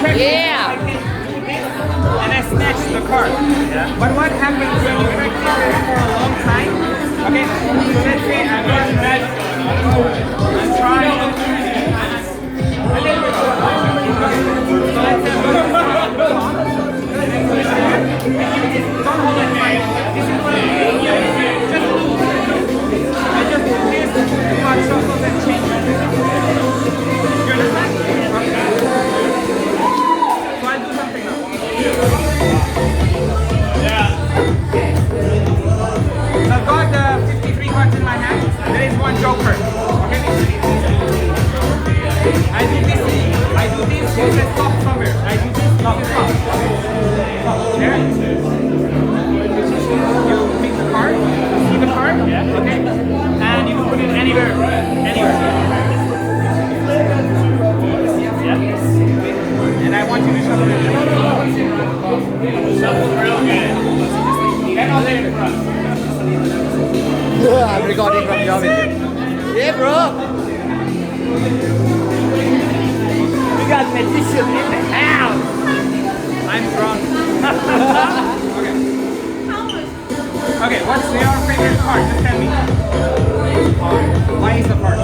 Yeah. And I snatched the card. Yeah. But what happens when you practice it for a long time? Okay, so let's say I'm trying. So let's say don't hold it tight. This is what just I just do this to watch circles and change it. You understand? Okay. So I'll do something now. Yeah. So I've got the 53 cards in my hand. There is one joker. Okay? I do this, you say stop somewhere. I do this, stop. There. You pick the card, see the card, okay? And you put it anywhere. And I want you to shuffle it. Shuffle real good. And I'll let it run. I'm recording from your video. Yeah, bro. We got magician in the house. I'm drunk. Okay, what's your favorite card? Just tell me. Why is the card?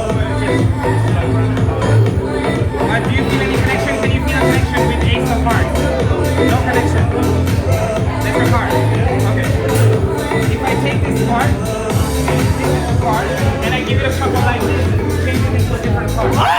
Do you feel any connection? Can you feel a connection with Ace of Hearts? No connection. That's your card. Okay. If I take this card, and I give it a shuffle like this, change it into a different card.